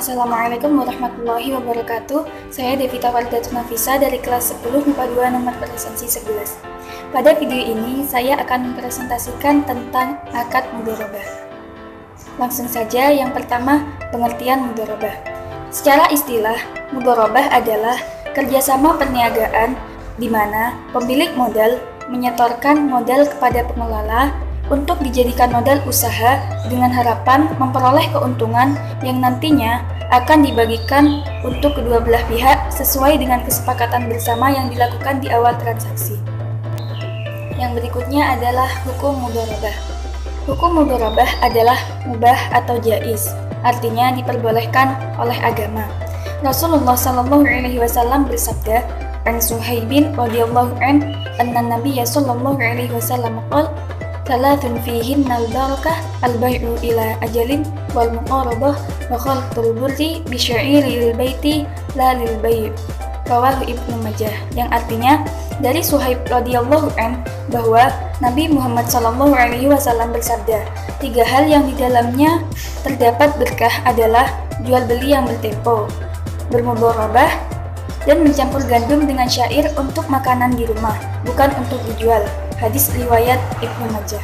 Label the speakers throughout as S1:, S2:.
S1: Assalamualaikum warahmatullahi wabarakatuh. Saya Devita Wardatun Nafisa dari kelas 10 MIPA 2 nomor presensi 11. Pada video ini saya akan mempresentasikan tentang akad mudharabah. Langsung saja, yang pertama, pengertian mudharabah. Secara istilah, mudharabah adalah kerjasama perniagaan di mana pemilik modal menyetorkan modal kepada pengelola untuk dijadikan modal usaha dengan harapan memperoleh keuntungan yang nantinya akan dibagikan untuk kedua belah pihak sesuai dengan kesepakatan bersama yang dilakukan di awal transaksi. Yang berikutnya adalah hukum mudharabah. Hukum mudharabah adalah mubah atau jaiz, artinya diperbolehkan oleh agama. Rasulullah SAW bersabda, "An Suhaibin radhiyallahu an, anna Nabiyya sallallahu alaihi wasallam qala, Thalathun fihinnal barakah al-bai'u ila ajalin wal muqarabah wa khalqul burri bi sya'iril baiti la lil bai'." Rawahu Ibnu Majah, yang artinya dari Suhaib radhiyallahu an bahwa Nabi Muhammad sallallahu alaihi wasallam bersabda, 3 hal yang di dalamnya terdapat berkah adalah jual beli yang bertempo, bermudharabah, dan mencampur gandum dengan syair untuk makanan di rumah, bukan untuk dijual. Hadis riwayat Ibnu Majah.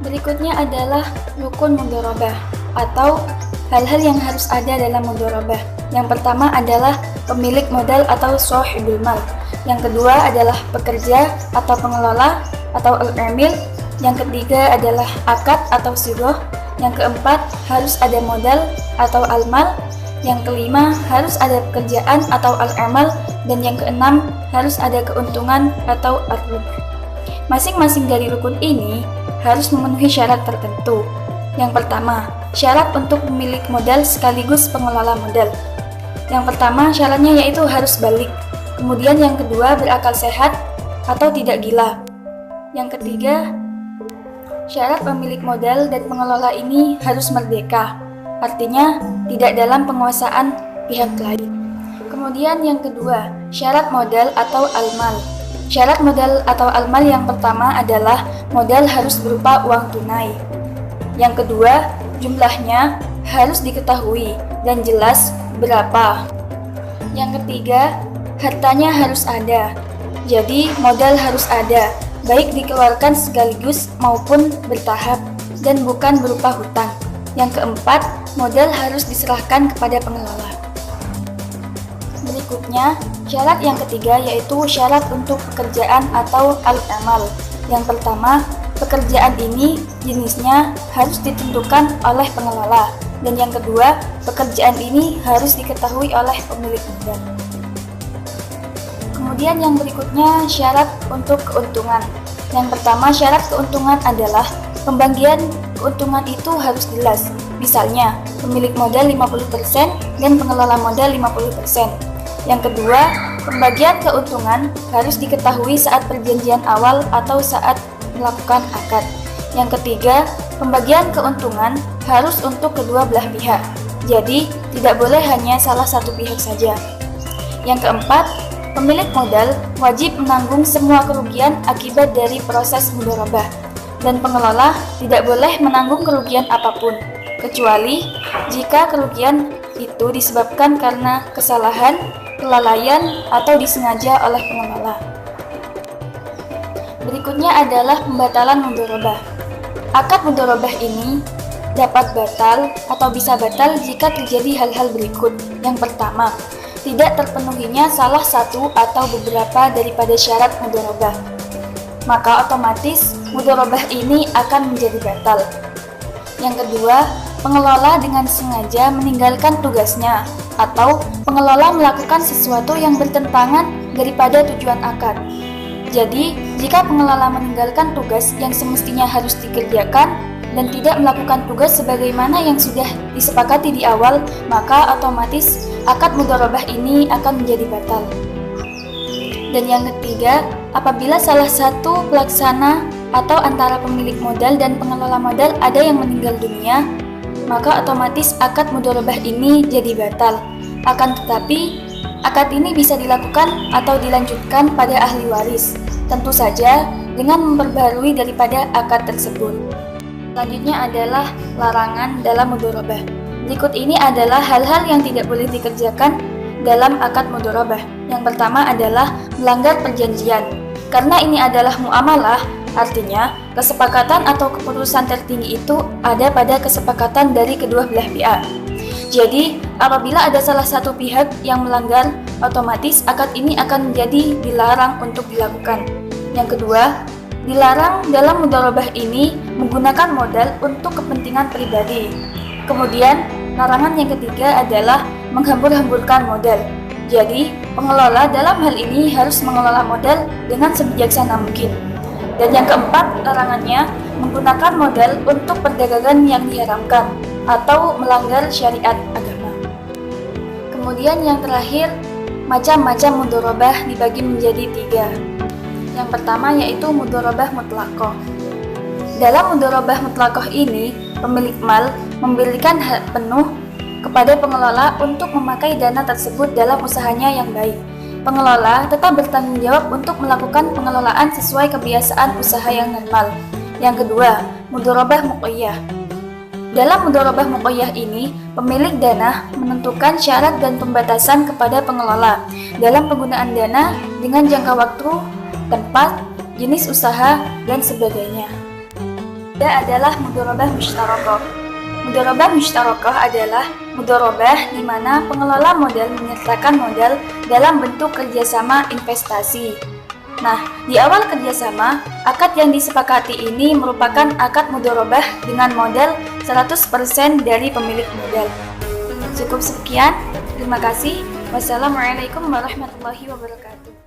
S1: Berikutnya adalah rukun mudharabah atau hal-hal yang harus ada dalam mudharabah. Yang pertama adalah pemilik modal atau shahibul mal. Yang kedua adalah pekerja atau pengelola atau al-amil. Yang ketiga adalah akad atau sighah. Yang keempat harus ada modal atau al-mal. Yang kelima harus ada pekerjaan atau al-amal. Dan yang keenam harus ada keuntungan atau ar-rubh. Masing-masing dari rukun ini harus memenuhi syarat tertentu. Yang pertama, syarat untuk pemilik modal sekaligus pengelola modal. Yang pertama, syaratnya yaitu harus balik. Kemudian yang kedua, berakal sehat atau tidak gila. Yang ketiga, syarat pemilik modal dan pengelola ini harus merdeka. Artinya, tidak dalam penguasaan pihak lain. Kemudian yang kedua, syarat modal atau al-mal. Syarat modal atau al-mal yang pertama adalah modal harus berupa uang tunai. Yang kedua, jumlahnya harus diketahui dan jelas berapa. Yang ketiga, hartanya harus ada. Jadi modal harus ada, baik dikeluarkan sekaligus maupun bertahap dan bukan berupa hutang. Yang keempat, modal harus diserahkan kepada pengelola. Berikutnya, syarat yang ketiga yaitu syarat untuk pekerjaan atau al-amal. Yang pertama, pekerjaan ini jenisnya harus ditentukan oleh pengelola. Dan yang kedua, pekerjaan ini harus diketahui oleh pemilik modal. Kemudian yang berikutnya, syarat untuk keuntungan. Yang pertama, syarat keuntungan adalah pembagian keuntungan itu harus jelas. Misalnya, pemilik modal 50% dan pengelola modal 50%. Yang kedua, pembagian keuntungan harus diketahui saat perjanjian awal atau saat melakukan akad. Yang ketiga, pembagian keuntungan harus untuk kedua belah pihak. Jadi, tidak boleh hanya salah satu pihak saja. Yang keempat, pemilik modal wajib menanggung semua kerugian akibat dari proses mudharabah. Dan pengelola tidak boleh menanggung kerugian apapun, kecuali jika kerugian itu disebabkan karena kesalahan, kelalaian, atau disengaja oleh pengelola. Berikutnya adalah pembatalan mudharabah. Akad mudharabah ini dapat batal atau bisa batal jika terjadi hal-hal berikut. Yang pertama, tidak terpenuhinya salah satu atau beberapa daripada syarat mudharabah. Maka otomatis mudharabah ini akan menjadi batal. Yang kedua, pengelola dengan sengaja meninggalkan tugasnya atau pengelola melakukan sesuatu yang bertentangan daripada tujuan akad. Jadi, jika pengelola meninggalkan tugas yang semestinya harus dikerjakan dan tidak melakukan tugas sebagaimana yang sudah disepakati di awal, maka otomatis akad mudharabah ini akan menjadi batal. Dan yang ketiga, apabila salah satu pelaksana atau antara pemilik modal dan pengelola modal ada yang meninggal dunia, maka otomatis akad mudharabah ini jadi batal. Akan tetapi, akad ini bisa dilakukan atau dilanjutkan pada ahli waris, tentu saja dengan memperbarui daripada akad tersebut. Selanjutnya adalah larangan dalam mudharabah. Berikut ini adalah hal-hal yang tidak boleh dikerjakan dalam akad mudharabah. Yang pertama adalah melanggar perjanjian. Karena ini adalah muamalah, artinya kesepakatan atau keputusan tertinggi itu ada pada kesepakatan dari kedua belah pihak. Jadi, apabila ada salah satu pihak yang melanggar, otomatis akad ini akan menjadi dilarang untuk dilakukan. Yang kedua, dilarang dalam mudharabah ini menggunakan modal untuk kepentingan pribadi. Kemudian, larangan yang ketiga adalah menghambur-hamburkan modal. Jadi, pengelola dalam hal ini harus mengelola modal dengan sebijaksana mungkin. Dan yang keempat, larangannya menggunakan modal untuk perdagangan yang diharamkan atau melanggar syariat agama. Kemudian yang terakhir, macam-macam mudharabah dibagi menjadi 3. Yang pertama yaitu mudharabah mutlaqah. Dalam mudharabah mutlaqah ini, pemilik mal memberikan hak penuh kepada pengelola untuk memakai dana tersebut dalam usahanya yang baik. Pengelola tetap bertanggung jawab untuk melakukan pengelolaan sesuai kebiasaan usaha yang normal. Yang kedua, mudharabah muqayyah. Dalam mudharabah muqayyah ini, pemilik dana menentukan syarat dan pembatasan kepada pengelola dalam penggunaan dana dengan jangka waktu, tempat, jenis usaha, dan sebagainya. Ada adalah mudharabah musytarakah. Mudharabah musytarakah adalah mudharabah di mana pengelola modal menyertakan modal dalam bentuk kerjasama investasi. Nah, di awal kerjasama, akad yang disepakati ini merupakan akad mudharabah dengan modal 100% dari pemilik modal. Cukup sekian, terima kasih. Wassalamualaikum warahmatullahi wabarakatuh.